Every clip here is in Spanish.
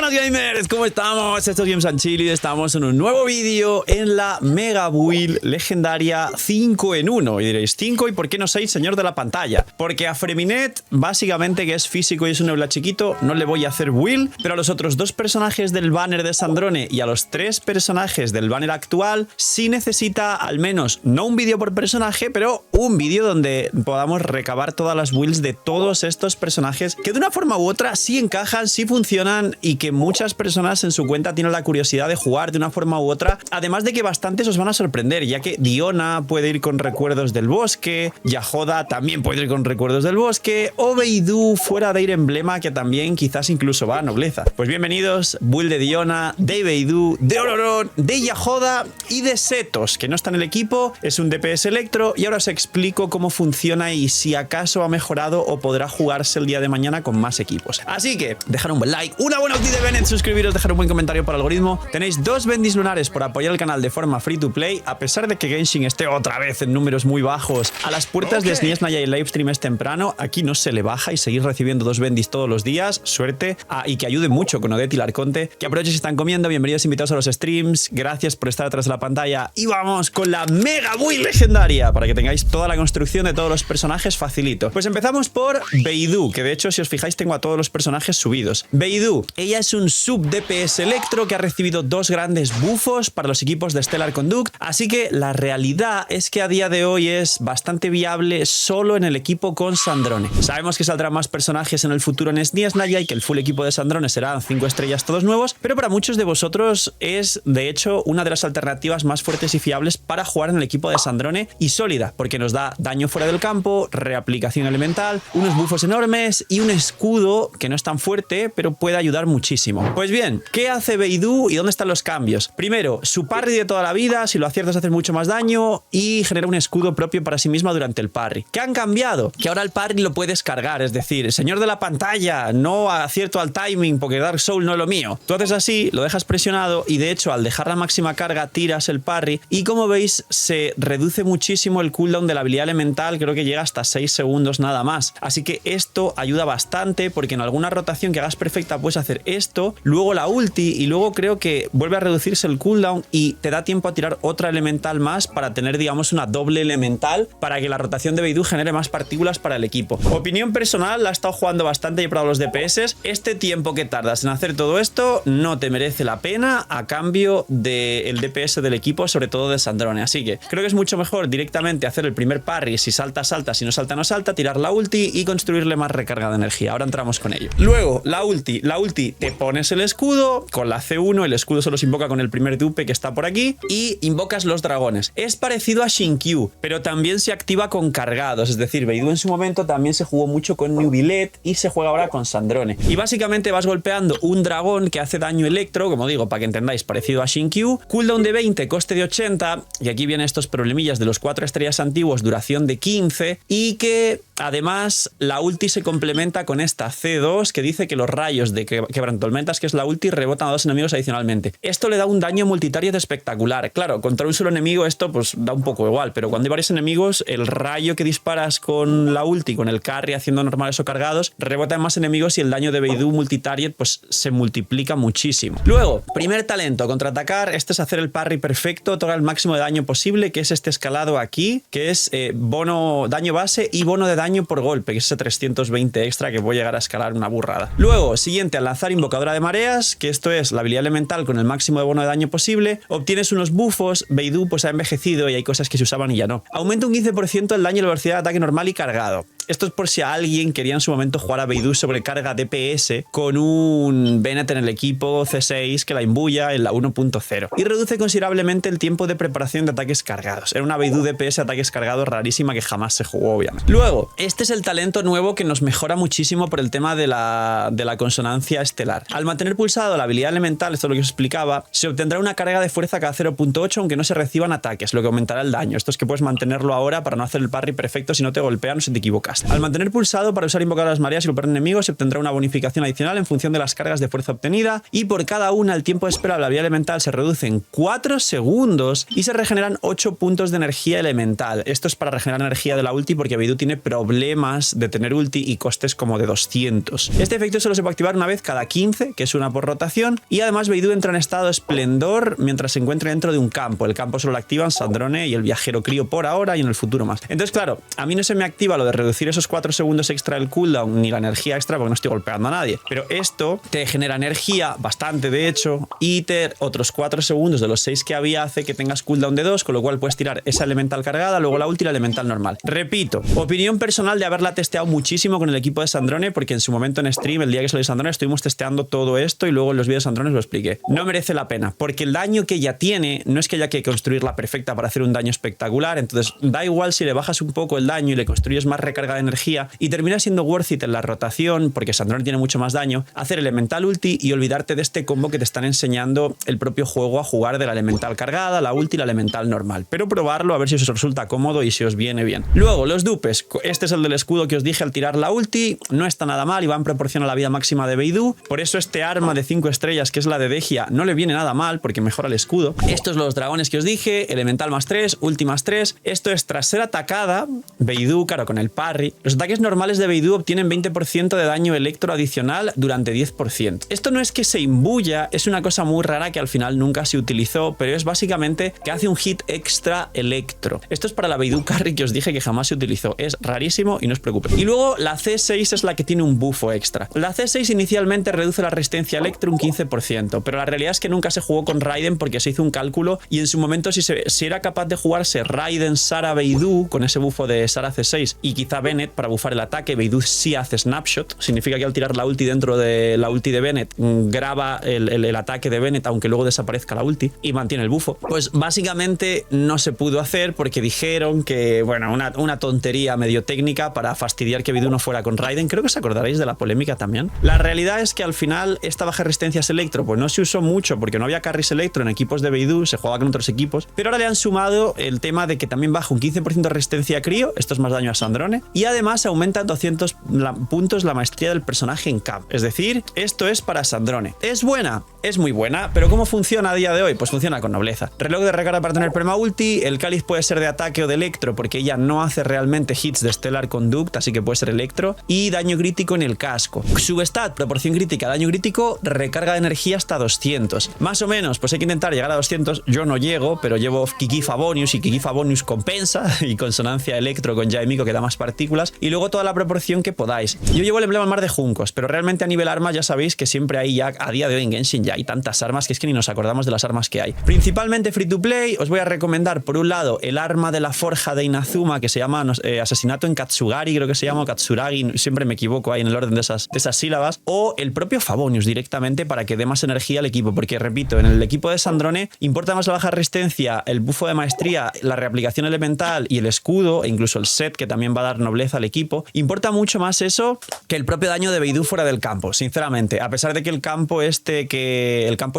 buenas gamers, ¿cómo estamos? Esto es Games and Chill y estamos en un nuevo vídeo en la Mega Build legendaria 5 en 1. Y diréis, 5 y ¿por qué no 6, señor de la pantalla? Porque a Freminet, básicamente, que es físico y es un Eula chiquito, no le voy a hacer build, pero a los otros dos personajes del banner de Sandrone y a los 3 personajes del banner actual, sí necesita al menos, no un vídeo por personaje, pero un vídeo donde podamos recabar todas las builds de todos estos personajes que de una forma u otra sí encajan, sí funcionan y que muchas personas en su cuenta tienen la curiosidad de jugar de una forma u otra, además de que bastantes os van a sorprender, ya que Diona puede ir con recuerdos del bosque, Yahoda también puede ir con recuerdos del bosque, o Beidou fuera de ir emblema, que también quizás incluso va a nobleza. Pues bienvenidos, build de Diona, de Beidou, de Oloron, de Yahoda y de Setos, que no está en el equipo, es un DPS Electro, y ahora os explico cómo funciona y si acaso ha mejorado o podrá jugarse el día de mañana con más equipos. Así que dejar un buen like, una buena ulti de Bennett, suscribiros, dejar un buen comentario para el algoritmo. Tenéis 2 bendis lunares por apoyar el canal de forma free to play, a pesar de que Genshin esté otra vez en números muy bajos. A las puertas de Sniesna y el livestream es temprano, aquí no se le baja y seguir recibiendo 2 bendis todos los días, suerte, y que ayude mucho con Odette y Larconte, que aprovechen si están comiendo, bienvenidos invitados a los streams, gracias por estar atrás de la pantalla y vamos con la Mega Build legendaria, para que tengáis toda la construcción de todos los personajes facilito. Pues empezamos por Beidou, que de hecho si os fijáis tengo a todos los personajes subidos. Beidou, ella es un sub DPS Electro que ha recibido 2 grandes buffos para los equipos de Stellar Conduct, así que la realidad es que a día de hoy es bastante viable solo en el equipo con Sandrone. Sabemos que saldrán más personajes en el futuro en Sniesna y que el full equipo de Sandrone serán 5 estrellas todos nuevos, pero para muchos de vosotros es de hecho una de las alternativas más fuertes y fiables para jugar en el equipo de Sandrone y sólida, porque nos da daño fuera del campo, reaplicación elemental, unos buffos enormes y un escudo que no es tan fuerte, pero puede ayudar muchísimo. Pues bien, ¿qué hace Beidou y dónde están los cambios? Primero, su parry de toda la vida, si lo aciertas haces mucho más daño y genera un escudo propio para sí misma durante el parry. ¿Qué han cambiado? Que ahora el parry lo puedes cargar, es decir, señor de la pantalla, no acierto al timing porque Dark Soul no es lo mío. Tú haces así, lo dejas presionado y de hecho al dejar la máxima carga tiras el parry y como veis se reduce muchísimo el cooldown de la habilidad elemental, creo que llega hasta 6 segundos nada más. Así que esto ayuda bastante porque en alguna rotación que hagas perfecta puedes hacer esto, luego la ulti y luego creo que vuelve a reducirse el cooldown y te da tiempo a tirar otra elemental más para tener digamos una doble elemental para que la rotación de Beidou genere más partículas para el equipo. Opinión personal, la he estado jugando bastante y he probado los DPS. Este tiempo que tardas en hacer todo esto no te merece la pena a cambio del DPS del equipo, sobre todo de Sandrone. Así que creo que es mucho mejor directamente hacer el primer parry, si salta, salta, si no salta, no salta, tirar la ulti y construirle más recarga de energía. Ahora entramos con ello. Luego, la ulti, te pones el escudo, con la C1, el escudo solo se invoca con el primer dupe que está por aquí y invocas los dragones. Es parecido a Shinkyu, pero también se activa con cargados, es decir, Beidou en su momento también se jugó mucho con Nubilet y se juega ahora con Sandrone. Y básicamente vas golpeando un dragón que hace daño electro, como digo, para que entendáis, parecido a Shinkyu, cooldown de 20, coste de 80, y aquí vienen estos problemillas de los 4 estrellas antiguos, duración de 15, y que además la ulti se complementa con esta C2 que dice que los rayos de quebrantormentas, que es la ulti, rebotan a 2 enemigos adicionalmente. Esto le da un daño multitarget espectacular. Claro, contra un solo enemigo esto pues da un poco igual, pero cuando hay varios enemigos, el rayo que disparas con la ulti, con el carry haciendo normales o cargados, rebota en más enemigos y el daño de Beidou multitarget pues se multiplica muchísimo. Luego, primer talento, contraatacar. Este es hacer el parry perfecto, otorga el máximo de daño posible, que es este escalado aquí, que es bono daño base y bono de daño por golpe, que es ese 320 extra que voy a llegar a escalar una burrada. Luego, siguiente, al lanzar invocadora de mareas, que esto es la habilidad elemental con el máximo de bono de daño posible, obtienes unos buffos, Beidou pues ha envejecido y hay cosas que se usaban y ya no. Aumenta un 15% el daño y la velocidad de ataque normal y cargado. Esto es por si alguien quería en su momento jugar a Beidou sobre carga DPS con un Bennett en el equipo C6 que la imbuya en la 1.0 y reduce considerablemente el tiempo de preparación de ataques cargados. Era una Beidou DPS ataques cargados rarísima que jamás se jugó, obviamente. Luego, este es el talento nuevo que nos mejora muchísimo por el tema de la consonancia estelar. Al mantener pulsado la habilidad elemental, esto es lo que os explicaba, se obtendrá una carga de fuerza cada 0.8 aunque no se reciban ataques, lo que aumentará el daño. Esto es que puedes mantenerlo ahora para no hacer el parry perfecto si no te golpean o si te equivocas. Blast. Al mantener pulsado para usar invocar a las mareas y golpear enemigos se obtendrá una bonificación adicional en función de las cargas de fuerza obtenida y por cada una el tiempo de espera de la habilidad elemental se reduce en 4 segundos y se regeneran 8 puntos de energía elemental. Esto es para regenerar energía de la ulti porque Beidou tiene problemas de tener ulti y costes como de 200. Este efecto solo se puede activar una vez cada 15, que es una por rotación, y además Beidou entra en estado esplendor mientras se encuentre dentro de un campo. El campo solo lo activan Sandrone y el viajero crío por ahora y en el futuro más. Entonces, claro, a mí no se me activa lo de reducir esos 4 segundos extra del cooldown ni la energía extra porque no estoy golpeando a nadie. Pero esto te genera energía, bastante de hecho, y otros 4 segundos de los 6 que había hace que tengas cooldown de 2, con lo cual puedes tirar esa elemental cargada, luego la ulti y la elemental normal. Repito, opinión personal de haberla testeado muchísimo con el equipo de Sandrone, porque en su momento en stream, el día que salió Sandrone, estuvimos testeando todo esto y luego en los vídeos de Sandrone lo expliqué. No merece la pena, porque el daño que ella tiene no es que haya que construirla perfecta para hacer un daño espectacular, entonces da igual si le bajas un poco el daño y le construyes más recarga de energía y termina siendo worth it en la rotación, porque Sandrone tiene mucho más daño, hacer elemental ulti y olvidarte de este combo que te están enseñando el propio juego a jugar de la elemental cargada, la ulti y la elemental normal. Pero probarlo a ver si os resulta cómodo y si os viene bien. Luego, los dupes. Este es el del escudo que os dije al tirar la ulti. No está nada mal y va en proporción a la vida máxima de Beidou. Por eso este arma de 5 estrellas, que es la de Dehya, no le viene nada mal porque mejora el escudo. Estos los dragones que os dije, elemental más 3, ulti más 3. Esto es tras ser atacada, Beidou, claro, con el parry. Los ataques normales de Beidou obtienen 20% de daño electro adicional durante 10%. Esto no es que se imbuya, es una cosa muy rara que al final nunca se utilizó, pero es básicamente que hace un hit extra electro. Esto es para la Beidou Carry que os dije que jamás se utilizó. Es rarísimo y no os preocupéis. Y luego la C6 es la que tiene un bufo extra. La C6 inicialmente reduce la resistencia electro un 15%, pero la realidad es que nunca se jugó con Raiden porque se hizo un cálculo y en su momento si era capaz de jugarse Raiden, Sara, Beidou con ese bufo de Sara C6 y quizá Bennett para bufar el ataque. Beidou sí hace snapshot, significa que al tirar la ulti dentro de la ulti de Bennett graba el ataque de Bennett aunque luego desaparezca la ulti y mantiene el bufo. Pues básicamente no se pudo hacer porque dijeron que, bueno, una tontería medio técnica para fastidiar que Beidou no fuera con Raiden. Creo que os acordaréis de la polémica también. La realidad es que al final esta baja resistencia electro pues no se usó mucho porque no había carries electro en equipos de Beidou, se jugaba con otros equipos, pero ahora le han sumado el tema de que también baja un 15% de resistencia a crío, esto es más daño a Sandrone, y además aumenta en 200 puntos la maestría del personaje en cap. Es decir, esto es para Sandrone. ¿Es buena? Es muy buena, pero ¿cómo funciona a día de hoy? Pues funciona con nobleza. Reloj de recarga para tener perma ulti, el cáliz puede ser de ataque o de electro porque ella no hace realmente hits de Stellar Conduct, así que puede ser electro, y daño crítico en el casco. Substat, proporción crítica, daño crítico, recarga de energía hasta 200. Más o menos, pues hay que intentar llegar a 200, yo no llego, pero llevo Kiki Favonius y Kiki Favonius compensa y consonancia electro con Yaemiko que da más partículas y luego toda la proporción que podáis. Yo llevo el emblema mar de juncos, pero realmente a nivel armas ya sabéis que siempre hay ya, a día de hoy en Genshin ya hay tantas armas que es que ni nos acordamos de las armas que hay. Principalmente free to play, os voy a recomendar por un lado el arma de la forja de Inazuma que se llama asesinato en Katsugari, creo que se llama Katsuragi, siempre me equivoco ahí en el orden de esas sílabas, o el propio Favonius directamente para que dé más energía al equipo, porque repito, en el equipo de Sandrone importa más la baja resistencia, el bufo de maestría, la reaplicación elemental y el escudo, e incluso el set que también va a dar nobleza al equipo, importa mucho más eso que el propio daño de Beidou fuera del campo, sinceramente, a pesar de que el campo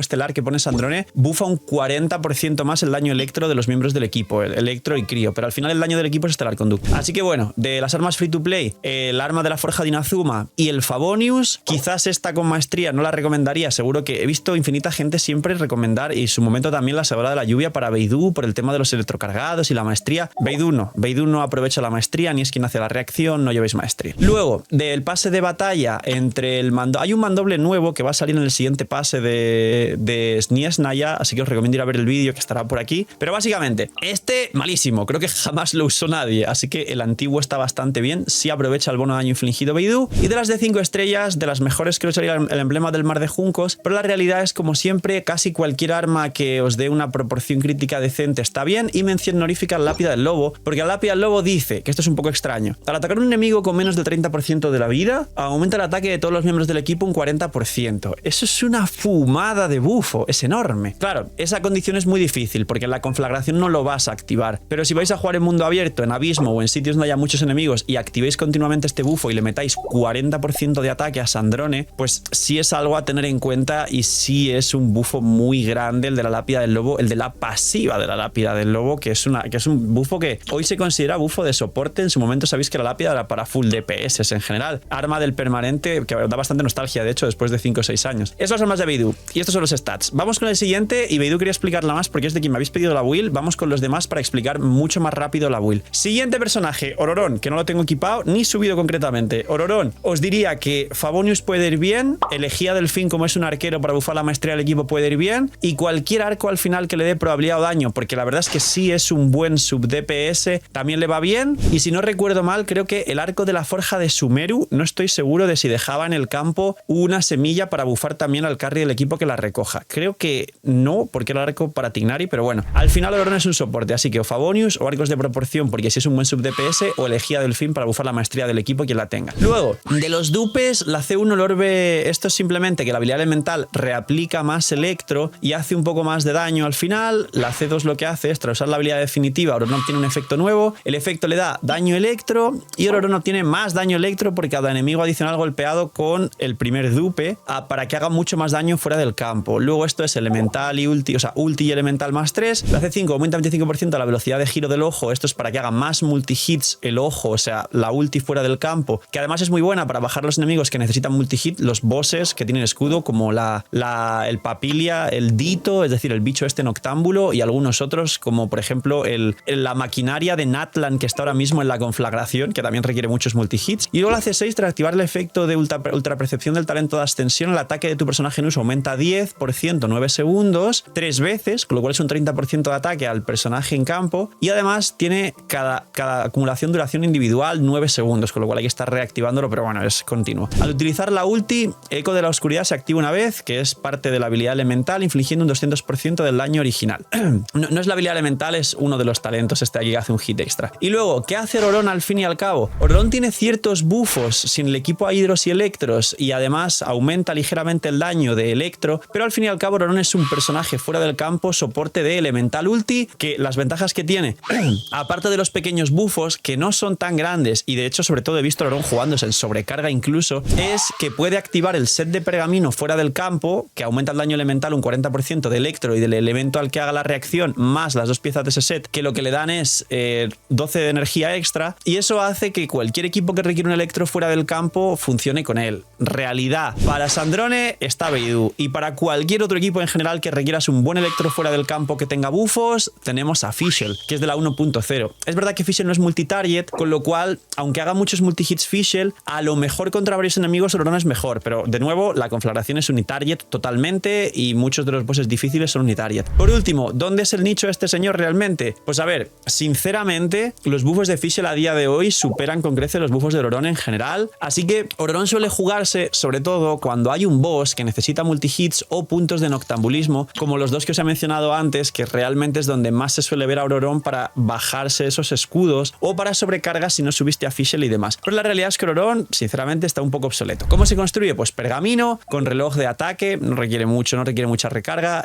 estelar que pone Sandrone bufa un 40% más el daño electro de los miembros del equipo, el electro y crío, pero al final el daño del equipo es Stellar Conduct. Así que bueno, de las armas free to play, el arma de la forja de Inazuma y el Favonius, quizás esta con maestría no la recomendaría, seguro que he visto infinita gente siempre recomendar y en su momento también la Segadora de la Lluvia para Beidou por el tema de los electrocargados y la maestría. Beidou no aprovecha la maestría ni es quien hace la reacción, no llevéis maestría. Luego, del pase de batalla entre el mando, hay un mandoble nuevo que va a salir en el siguiente pase de Sniesna ya, así que os recomiendo ir a ver el vídeo que estará por aquí, pero básicamente, este malísimo, creo que jamás lo usó nadie, así que el antiguo está bastante bien, sí aprovecha el bono de daño infligido Beidou, y de las de 5 estrellas, de las mejores creo que sería el emblema del mar de juncos, pero la realidad es como siempre, casi cualquier arma que os dé una proporción crítica decente está bien, y mención honorífica a la lápida del lobo, porque la lápida del lobo dice, que esto es un poco extraño, al atacar a un enemigo con menos del 30% de la vida, aumenta el ataque de todos los miembros del equipo un 40%. Eso es una fumada de bufo, es enorme. Claro, esa condición es muy difícil, porque en la conflagración no lo vas a activar, pero si vais a jugar en mundo abierto, en abismo o en sitios donde haya muchos enemigos y activéis continuamente este bufo y le metáis 40% de ataque a Sandrone, pues sí es algo a tener en cuenta y sí es un bufo muy grande el de la lápida del lobo, el de la pasiva de la lápida del lobo, que es un bufo que hoy se considera bufo de soporte, en su momento sabéis sabéis que la lápida era para full DPS en general. Arma del permanente, que da bastante nostalgia, de hecho, después de 5 o 6 años. Esas son las armas de Beidou. Y estos son los stats. Vamos con el siguiente, y Beidou quería explicarla más porque es de quien me habéis pedido la build. Vamos con los demás para explicar mucho más rápido la build. Siguiente personaje, Ororón, que no lo tengo equipado ni subido concretamente. Ororón, os diría que Favonius puede ir bien, Elegía Delfín como es un arquero para bufar la maestría del equipo puede ir bien, y cualquier arco al final que le dé probabilidad o daño, porque la verdad es que sí es un buen sub DPS, también le va bien. Y si no recuerdo mal, creo que el arco de la forja de Sumeru, no estoy seguro de si dejaba en el campo una semilla para bufar también al carry del equipo que la recoja. Creo que no, porque era el arco para Tignari, pero bueno, al final Ororón es un soporte, así que o Favonius o arcos de proporción, porque si es un buen sub DPS, o Elegía Delfín para bufar la maestría del equipo quien la tenga. Luego, de los dupes, la C1 el orbe, esto es simplemente que la habilidad elemental reaplica más electro y hace un poco más de daño al final. La C2 lo que hace es, tras usar la habilidad definitiva, Ororón obtiene un efecto nuevo, el efecto le da daño electro y Ororón obtiene más daño electro por cada enemigo adicional golpeado con el primer dupe para que haga mucho más daño fuera del campo. Luego esto es elemental y ulti, o sea, ulti y elemental más 3. La C5 aumenta 25% la velocidad de giro del ojo, esto es para que haga más multi-hits el ojo, o sea, la ulti fuera del campo, que además es muy buena para bajar los enemigos que necesitan multi-hit, los bosses que tienen escudo, como el Papilia, el Dito, es decir, el bicho este noctámbulo, y algunos otros, como por ejemplo la maquinaria de Natlan, que está ahora mismo en la conflagración, que también requiere muchos multi-hits. Y luego la C6, tras activar el efecto de ultrapercepción del talento de ascensión, el ataque de tu personaje en uso aumenta 10%, 9 segundos, 3 veces, con lo cual es un 30% de ataque al personaje en campo, y además tiene cada acumulación duración individual 9 segundos, con lo cual hay que estar reactivándolo, pero bueno, es continuo. Al utilizar la ulti, Eco de la Oscuridad se activa una vez, que es parte de la habilidad elemental, infligiendo un 200% del daño original. No es la habilidad elemental, es uno de los talentos este aquí que hace un hit extra. Y luego, ¿qué hace Ororón al fin y al cabo? Ororón tiene ciertos buffos sin el equipo a Hidros y Electros, y además aumenta ligeramente el daño de Electro, pero al fin y al cabo Ororón es un personaje fuera del campo, soporte de elemental ulti, que las ventajas que tiene, aparte de los pequeños buffos, que no son tan grandes, y de hecho sobre todo he visto a Ororón jugándose en sobrecarga incluso, es que puede activar el set de pergamino fuera del campo, que aumenta el daño elemental un 40% de Electro y del elemento al que haga la reacción, más las 2 piezas de ese set, que lo que le dan es 12 de energía extra, y eso hace que cualquier equipo que requiere un Electro fuera del campo funcione con él. Realidad, para Sandrone está Beidou, y para cualquier otro equipo en general que requieras un buen Electro fuera del campo que tenga buffos, tenemos a Fischl, que es de la 1.0. Es verdad que Fischl no es multitarget, con lo cual, aunque haga muchos multi-hits Fischl, a lo mejor contra varios enemigos Ororón es mejor, pero de nuevo, la conflagración es unitarget totalmente, y muchos de los bosses difíciles son unitarget. Por último, ¿dónde es el nicho de este señor realmente? Pues a ver, sinceramente, los buffos de Fischl a día de hoy superan con creces los buffos de Ororón en general, así que Ororón suele jugarse sobre todo cuando hay un boss que necesita multi-hits o puntos de noctambulismo, como los dos que os he mencionado antes, que realmente es donde más se suele ver a Ororón para bajarse esos escudos o para sobrecargas si no subiste a Fischl y demás. Pero la realidad es que Ororón, sinceramente, está un poco obsoleto. ¿Cómo se construye? Pues pergamino, con reloj de ataque, no requiere mucho, no requiere mucha recarga,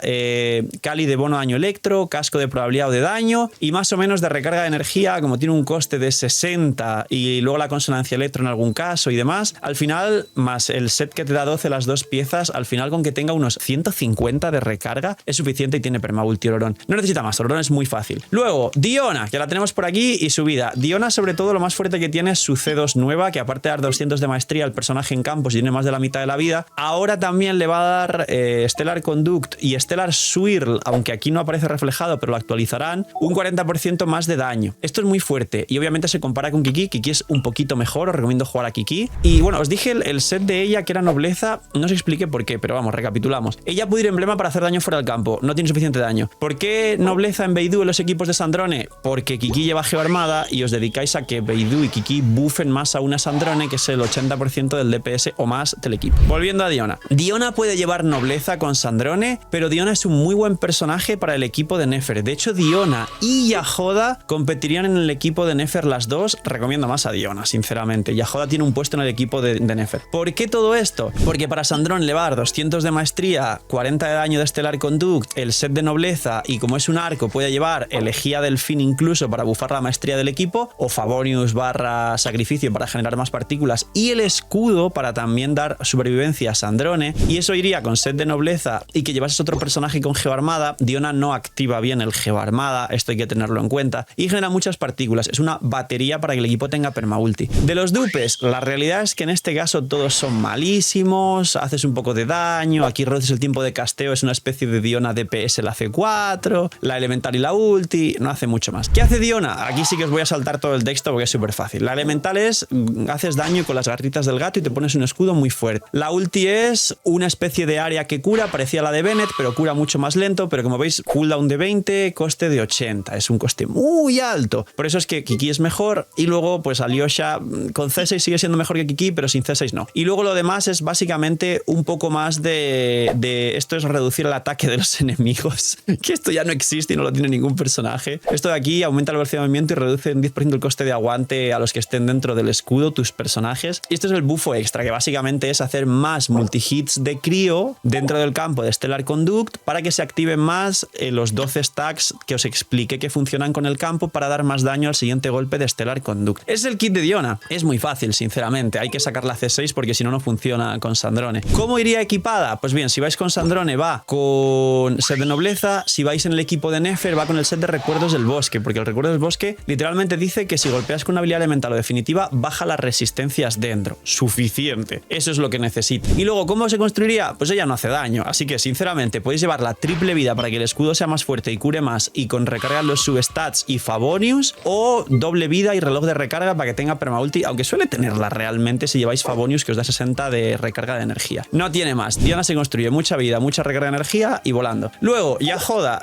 Cali de bono daño electro, casco de probabilidad o de daño, y más o menos de recarga de energía, como tiene un coste de 60 y luego la consonancia electro en algún caso y demás, al final, más el set que te da 12 las 2 piezas, al final con que tenga unos 150 de recarga es suficiente, y tiene permaulti Ororón. No necesita más, Ororón es muy fácil. Luego, Diona, que la tenemos por aquí, y su vida. Diona, sobre todo, lo más fuerte que tiene es su C2 nueva, que aparte de dar 200 de maestría al personaje en campo, si tiene más de la mitad de la vida, ahora también le va a dar Stellar Conduct y Stellar Swirl, aunque aquí no aparece reflejado, pero lo actualizarán, un 40% más de daño. Esto es muy fuerte, y obviamente se compara con Kiki. Kiki es un poquito mejor, os recomiendo jugar a Kiki. Y bueno, os dije el set de ella, que era nobleza, no os expliqué por qué, pero vamos, recapitulamos. Ella puede ir emblema para hacer daño fuera del campo, no tiene suficiente daño. ¿Por qué nobleza en Beidou en los equipos de Sandrone? Porque Kiki lleva geoarmada y os dedicáis a que Beidou y Kiki buffen más a una Sandrone, que es el 80% del DPS o más del equipo. Volviendo a Diona. Diona puede llevar nobleza con Sandrone, pero Diona es un muy buen personaje para el equipo de Nefer. De hecho, Diona y Yahoda competirían en el equipo de Nefer las dos. Recomiendo más a Diona, sinceramente. Yahoda tiene un puesto en el equipo de Nefer. ¿Por qué todo esto? Porque para Sandrone le va a dar 200 de maestría, 40 de daño de Stellar Conduct, el set de nobleza, y como es un arco puede llevar Elegía Delfín incluso para bufar la maestría del equipo, o Favonius / sacrificio para generar más partículas, y el escudo para también dar supervivencia a Sandrone, y eso iría con set de nobleza y que llevases otro personaje con geoarmada. Diona no activa bien el geoarmada, esto hay que tenerlo en cuenta, y genera muchas partículas. Es una batería para para que el equipo tenga permaulti. De los dupes, la realidad es que en este caso todos son malísimos, haces un poco de daño, aquí reduces el tiempo de casteo, es una especie de Diona DPS la C4, la elemental y la ulti, no hace mucho más. ¿Qué hace Diona? Aquí sí que os voy a saltar todo el texto porque es súper fácil. La elemental es, haces daño con las garritas del gato y te pones un escudo muy fuerte. La ulti es una especie de área que cura, parecía la de Bennett, pero cura mucho más lento, pero como veis, cooldown de 20, coste de 80, es un coste muy alto. Por eso es que Kiki es mejor y luego pues Alyosha con C6 sigue siendo mejor que Kiki, pero sin C6 no. Y luego lo demás es básicamente un poco más de esto es reducir el ataque de los enemigos, que esto ya no existe y no lo tiene ningún personaje. Esto de aquí aumenta la velocidad de movimiento y reduce en 10% el coste de aguante a los que estén dentro del escudo, tus personajes. Y esto es el bufo extra, que básicamente es hacer más multi-hits de crío dentro del campo de Stellar Conduct para que se activen más los 12 stacks que os expliqué que funcionan con el campo para dar más daño al siguiente golpe de Stellar Conduct. Es el kit de Diona. Es muy fácil, sinceramente. Hay que sacar la C6 porque si no, no funciona con Sandrone. ¿Cómo iría equipada? Pues bien, si vais con Sandrone va con set de nobleza. Si vais en el equipo de Nefer va con el set de recuerdos del bosque, porque el recuerdo del bosque literalmente dice que si golpeas con una habilidad elemental o definitiva baja las resistencias dentro. Suficiente. Eso es lo que necesita. Y luego, ¿cómo se construiría? Pues ella no hace daño. Así que, sinceramente, podéis llevar la triple vida para que el escudo sea más fuerte y cure más y con recarga los substats y Favonius, o doble vida y reloj de recarga para que tenga permaulti, aunque suele tenerla realmente si lleváis Favonius, que os da 60 de recarga de energía. No tiene más. Diona se construye mucha vida, mucha recarga de energía y volando. Luego, Yajoda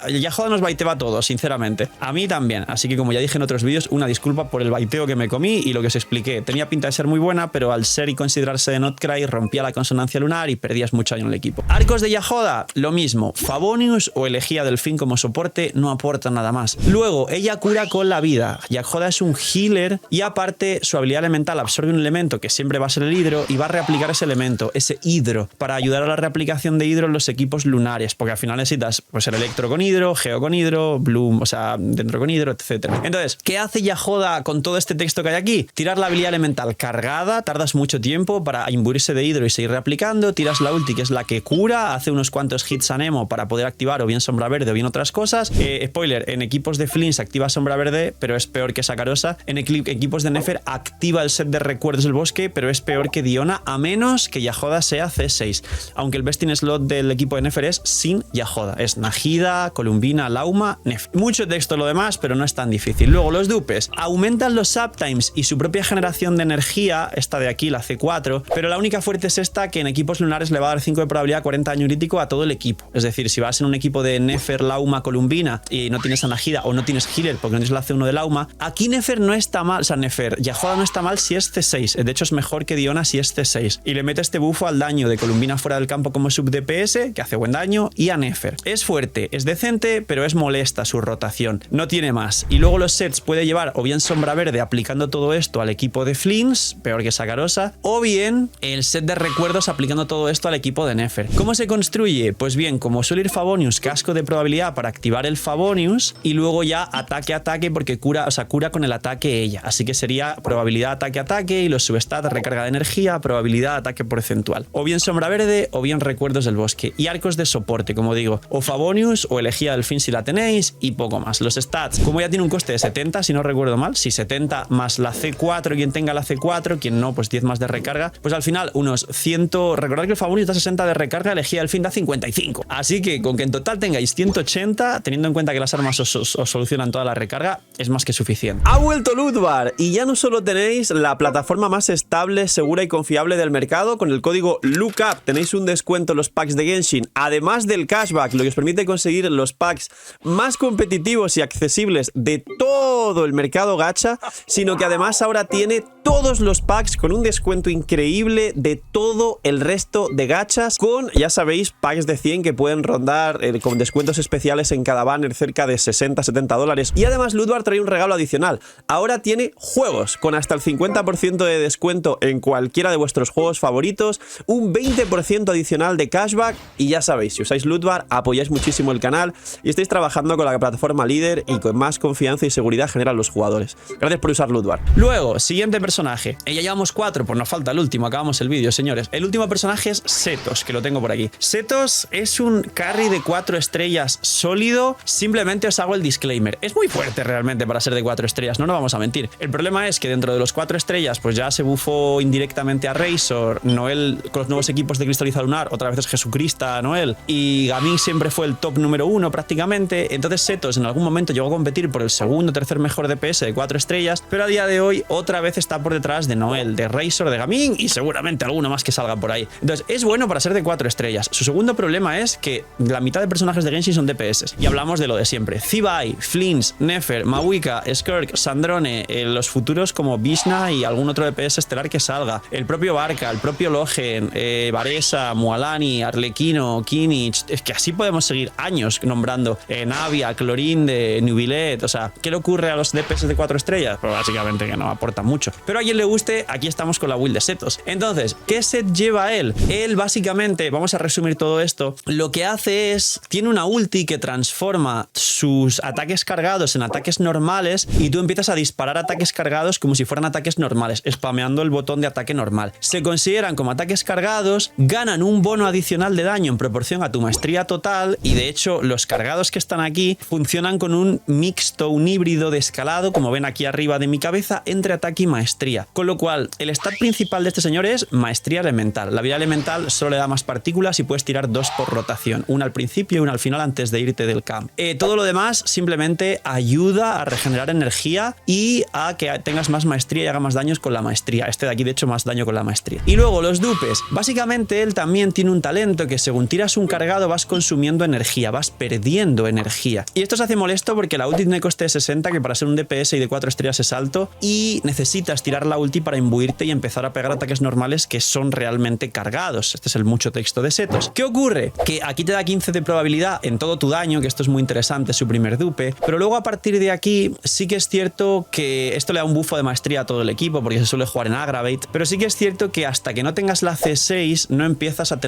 nos baiteba a todos, sinceramente. A mí también. Así que, como ya dije en otros vídeos, una disculpa por el baiteo que me comí y lo que os expliqué. Tenía pinta de ser muy buena, pero al ser y considerarse de Notcry rompía la consonancia lunar y perdías mucho daño en el equipo. Arcos de Yajoda, lo mismo. Favonius o elegía Delfín como soporte no aporta nada más. Luego, ella cura con la vida. Yajoda es un healer y aparte su habilidad elemental absorbe un elemento que siempre va a ser el hidro y va a reaplicar ese elemento, ese hidro, para ayudar a la reaplicación de hidro en los equipos lunares, porque al final necesitas pues el electro con hidro, geo con hidro, bloom, o sea, dentro con hidro, etc. Entonces, ¿qué hace Yajoda con todo este texto que hay aquí? Tirar la habilidad elemental cargada, tardas mucho tiempo para imbuirse de hidro y seguir reaplicando, tiras la ulti, que es la que cura, hace unos cuantos hits a Nemo para poder activar o bien sombra verde o bien otras cosas. Spoiler, en equipos de Flynn se activa sombra verde, pero es peor que Sakarosa. En equipos de Nefer activa el set de recuerdos del bosque, pero es peor que Diona, a menos que Yajoda sea C6. Aunque el best in slot del equipo de Nefer es sin Yajoda. Es Najida, Columbina, Lauma, Nefer. Mucho texto lo demás, pero no es tan difícil. Luego, los dupes. Aumentan los uptimes y su propia generación de energía, esta de aquí, la C4, pero la única fuerte es esta, que en equipos lunares le va a dar 5 de probabilidad, 40 daño crítico a todo el equipo. Es decir, si vas en un equipo de Nefer, Lauma, Columbina y no tienes a Najida o no tienes healer porque no tienes la C1 de Lauma, aquí Nefer no está mal, o sea, Nefer, Yajoda no está mal si es C6. De hecho, es mejor que Diona si es C6. Y le mete este bufo al daño de Columbina fuera del campo como sub DPS, que hace buen daño, y a Nefer. Es fuerte, es decente, pero es molesta su rotación. No tiene más. Y luego los sets puede llevar o bien sombra verde aplicando todo esto al equipo de Flins, peor que Sakarosa, o bien el set de recuerdos aplicando todo esto al equipo de Nefer. ¿Cómo se construye? Pues bien, como suele ir Favonius, casco de probabilidad para activar el Favonius y luego ya ataque porque cura, o sea, cura con el ataque ella. Así que sería probabilidad ataque y los substats recarga de energía, probabilidad ataque porcentual. O bien sombra verde o bien recuerdos del bosque. Y arcos de soporte, como digo, o Favonius o elegía Delfín si la tenéis y poco más. Los stats, como ya tiene un coste de 70, si no recuerdo mal, si 70 más la C4, quien tenga la C4, quien no, pues 10 más de recarga, pues al final unos 100, recordad que el Favonius da 60 de recarga, elegía Delfín da 55. Así que con que en total tengáis 180, teniendo en cuenta que las armas os solucionan toda la recarga, es más que suficiente. Ha vuelto Lootbar y ya no solo tenéis la plataforma más estable, segura y confiable del mercado, con el código LOOKUP tenéis un descuento en los packs de Genshin, además del cashback, lo que os permite conseguir los packs más competitivos y accesibles de todo el mercado gacha, sino que además ahora tiene todos los packs con un descuento increíble de todo el resto de gachas, con, ya sabéis, packs de 100 que pueden rondar con descuentos especiales en cada banner cerca de 60-70 dólares. Y además Lootbar trae un regalo adicional. Ahora tiene juegos con hasta el 50% de descuento en cualquiera de vuestros juegos favoritos, un 20% adicional de cashback y ya sabéis, si usáis Lootbar apoyáis muchísimo el canal y estáis trabajando con la plataforma líder y con más confianza y seguridad generan los jugadores. Gracias por usar Lootbar. Luego, siguiente personaje. Ya llevamos 4, pues nos falta el último, acabamos el vídeo, señores. El último personaje es Setos, que lo tengo por aquí. Setos es un carry de 4 estrellas sólido. Simplemente os hago el disclaimer. Es muy fuerte realmente para ser de 4 estrellas, no nos vamos a mentir. mentir. El problema es que dentro de los 4 estrellas, pues ya se bufó indirectamente a Razor, Noel con los nuevos equipos de Cristaliza Lunar, otra vez es Jesucrista, Noel, y Gaming siempre fue el top número 1 prácticamente. Entonces Setos en algún momento llegó a competir por el segundo o tercer mejor DPS de 4 estrellas, pero a día de hoy otra vez está por detrás de Noel, de Razor, de Gaming y seguramente alguno más que salga por ahí. Entonces es bueno para ser de 4 estrellas. Su segundo problema es que la mitad de personajes de Genshin son DPS. Y hablamos de lo de siempre. Zibai, Flins, Nefer, Mawika, Skirk, Sandrone, los futuros como Vishna y algún otro DPS estelar que salga. El propio Barca, el propio Logen, Varesa, Mualani, Arlequino, Kinich. Es que así podemos seguir años nombrando Navia, Clorinde, Nubilet. O sea, ¿qué le ocurre a los DPS de 4 estrellas? Pues básicamente que no aporta mucho. Pero a quien le guste, aquí estamos con la build de Setos. Entonces, ¿qué set lleva él? Él básicamente, vamos a resumir todo esto, lo que hace es, tiene una ulti que transforma sus ataques cargados en ataques normales y tú empiezas a disparar ataques cargados como si fueran ataques normales, spameando el botón de ataque normal. Se consideran como ataques cargados, ganan un bono adicional de daño en proporción a tu maestría total y de hecho los cargados que están aquí funcionan con un mixto, un híbrido de escalado, como ven aquí arriba de mi cabeza, entre ataque y maestría. Con lo cual, el stat principal de este señor es maestría elemental. La habilidad elemental solo le da más partículas y puedes tirar 2 por rotación, una al principio y una al final antes de irte del camp. Todo lo demás simplemente ayuda a regenerar energía y a que tengas más maestría y haga más daños con la maestría. Este de aquí de hecho más daño con la maestría. Y luego los dupes. Básicamente él también tiene un talento que según tiras un cargado vas consumiendo energía, vas perdiendo energía. Y esto se hace molesto porque la ulti tiene coste de 60, que para ser un DPS y de 4 estrellas es alto, y necesitas tirar la ulti para imbuirte y empezar a pegar ataques normales que son realmente cargados. Este es el mucho texto de Setos. ¿Qué ocurre? Que aquí te da 15 de probabilidad en todo tu daño, que esto es muy interesante, su primer dupe, pero luego a partir de aquí sí que es cierto que esto le da un bufo de maestría a todo el equipo porque se suele jugar en Aggravate, pero sí que es cierto que hasta que no tengas la C6 no empiezas a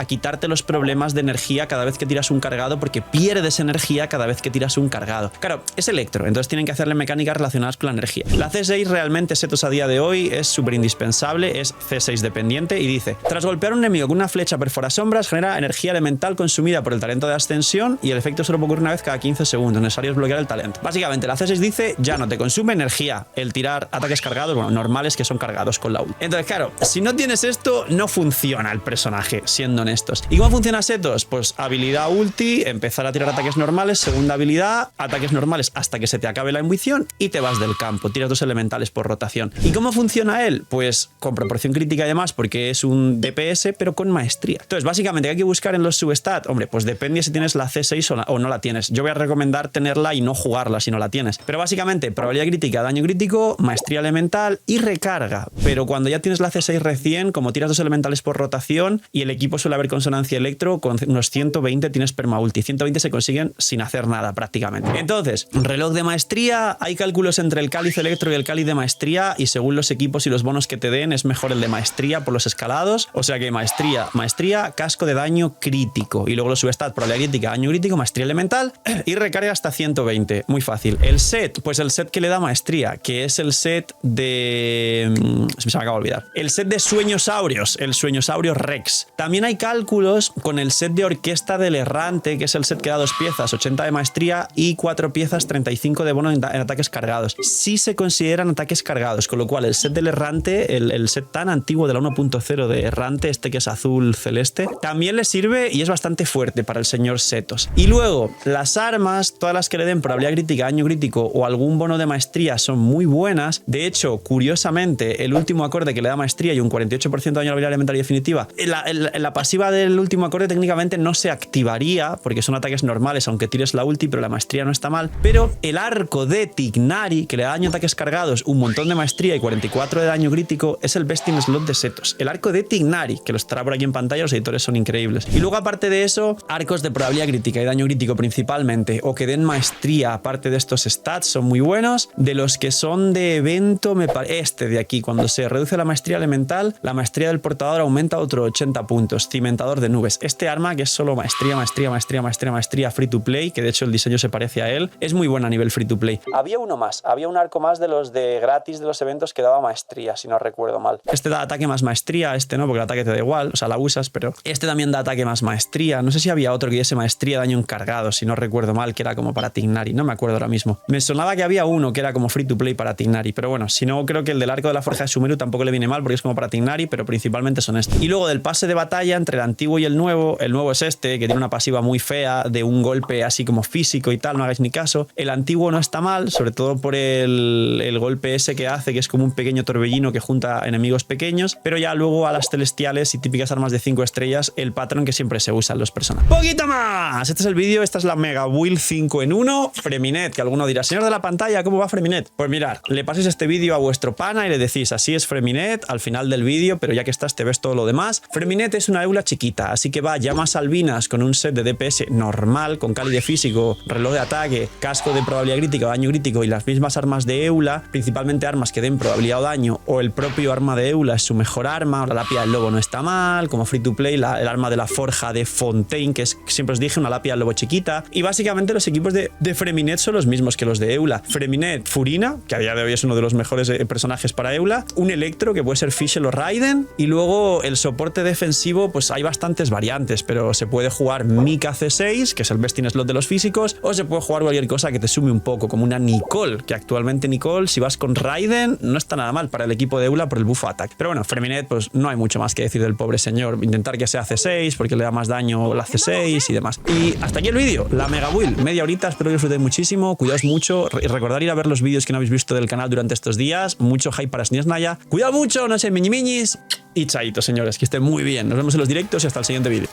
quitarte los problemas de energía cada vez que tiras un cargado, porque pierdes energía cada vez que tiras un cargado. Claro, es Electro, entonces tienen que hacerle mecánicas relacionadas con la energía. La C6 realmente Setos a día de hoy es súper indispensable, es C6 dependiente y dice: tras golpear a un enemigo con una flecha perfora sombras, genera energía elemental consumida por el talento de ascensión y el efecto solo puede ocurrir una vez cada 15 segundos. Necesario es bloquear el talento. Básicamente la C6 dice: ya no te consume energía el tirar ataques cargados, bueno, normales que son cargados con la ult. Entonces claro, si no tienes esto no funciona el personaje, siendo honestos. ¿Y cómo funciona Setos? Pues habilidad ulti, empezar a tirar ataques normales, segunda habilidad, ataques normales hasta que se te acabe la intuición y te vas del campo, tiras 2 elementales por rotación. ¿Y cómo funciona él? Pues con proporción crítica y demás, porque es un DPS pero con maestría. Entonces básicamente, ¿qué hay que buscar en los substats? Hombre, pues depende si tienes la C6 o no la tienes. Yo voy a recomendar tenerla y no jugarla si no la tienes. Pero básicamente, probabilidad crítica, daño crítico, maestría elemental y recarga. Pero cuando ya tienes la C6 recién, como tiras 2 elementales por rotación y el equipo suele haber consonancia electro, con unos 120 tienes permaulti. 120 se consiguen sin hacer nada prácticamente. Entonces, reloj de maestría, hay cálculos entre el cáliz electro y el cáliz de maestría y según los equipos y los bonos que te den es mejor el de maestría por los escalados. O sea que maestría, casco de daño crítico y luego los substats, probabilidad crítica, daño crítico, maestría elemental y recarga hasta 120. Muy fácil. El set, pues el set que le da maestría, que es el set de... se me acaba de olvidar. El set de sueñosaurios, el sueñosaurio Rex. También hay cálculos con el set de orquesta del errante, que es el set que da 2 piezas, 80 de maestría y 4 piezas, 35 de bono en ataques cargados. Sí se consideran ataques cargados, con lo cual el set del errante, el set tan antiguo de la 1.0 de errante, este que es azul celeste, también le sirve y es bastante fuerte para el señor Setos. Y luego, las armas, todas las que le den probabilidad crítica, daño crítico o algún bono de maestría son muy buenas. De hecho, curiosamente, el último acorde que le da maestría y un 48% de daño a la habilidad elemental y definitiva, la pasiva del último acorde técnicamente no se activaría porque son ataques normales, aunque tires la ulti, pero la maestría no está mal. Pero el arco de Tignari, que le da daño a ataques cargados, un montón de maestría y 44 de daño crítico, es el best in slot de Setos. El arco de Tignari, que lo estará por aquí en pantalla, los editores son increíbles. Y luego, aparte de eso, arcos de probabilidad crítica y daño crítico principalmente, o que den maestría aparte de estos stats, son muy buenos. De los que son de evento, este de aquí, cuando se reduce la maestría elemental, la maestría del portador aumenta otro 80 puntos. Cimentador de nubes. Este arma, que es solo maestría free to play, que de hecho el diseño se parece a él, es muy buena a nivel free to play. Había uno más, había un arco más de los de gratis de los eventos que daba maestría, si no recuerdo mal. Este da ataque más maestría, este no, porque el ataque te da igual, o sea, la usas, pero este también da ataque más maestría. No sé si había otro que diese maestría daño encargado, si no recuerdo mal, que era como para Tignari, no me acuerdo ahora mismo. Me sonaba que había uno que era como como free to play para Tignari. Pero bueno, si no, creo que el del arco de la Forja de Sumeru tampoco le viene mal porque es como para Tignari, pero principalmente son estos. Y luego del pase de batalla entre el antiguo y el nuevo es este, que tiene una pasiva muy fea de un golpe así como físico y tal, no hagáis ni caso. El antiguo no está mal, sobre todo por el golpe ese que hace, que es como un pequeño torbellino que junta enemigos pequeños, pero ya luego a las celestiales y típicas armas de 5 estrellas, el patrón que siempre se usa en los personajes. ¡Poquito más! Este es el vídeo, esta es la Mega Build 5 en 1, Freminet, que alguno dirá, señor de la pantalla, ¿cómo va Freminet? Pues mirad, le paséis este vídeo a vuestro pana y le decís, así es Freminet, al final del vídeo, pero ya que estás te ves todo lo demás. Freminet es una Eula chiquita, así que va llamas albinas con un set de DPS normal, con Cali de físico, reloj de ataque, casco de probabilidad crítica, daño crítico y las mismas armas de Eula, principalmente armas que den probabilidad o daño, o el propio arma de Eula es su mejor arma, la lápida del lobo no está mal, como free to play, el arma de la forja de Fontaine, que es, siempre os dije, una lápida del lobo chiquita, y básicamente los equipos de Freminet son los mismos que los de Eula. Freminet, Furina, que a día de hoy es uno de los mejores personajes para Eula, un Electro, que puede ser Fischl o Raiden, y luego el soporte defensivo, pues hay bastantes variantes, pero se puede jugar Mika C6, que es el best in slot de los físicos, o se puede jugar cualquier cosa que te sume un poco, como una Nicole, que actualmente Nicole, si vas con Raiden, no está nada mal para el equipo de Eula por el buff attack. Pero bueno, Freminet, pues no hay mucho más que decir del pobre señor. Intentar que sea C6, porque le da más daño la C6 y demás. Y hasta aquí el vídeo, la Mega Build, media horita, espero que disfrutéis muchísimo, cuidaos mucho, y recordad ir a ver los vídeos que no habéis visto del canal durante estos días, mucho hype para SNES Naya, cuidado mucho, no sé, miñis, y chaito, señores, que estén muy bien, nos vemos en los directos y hasta el siguiente vídeo.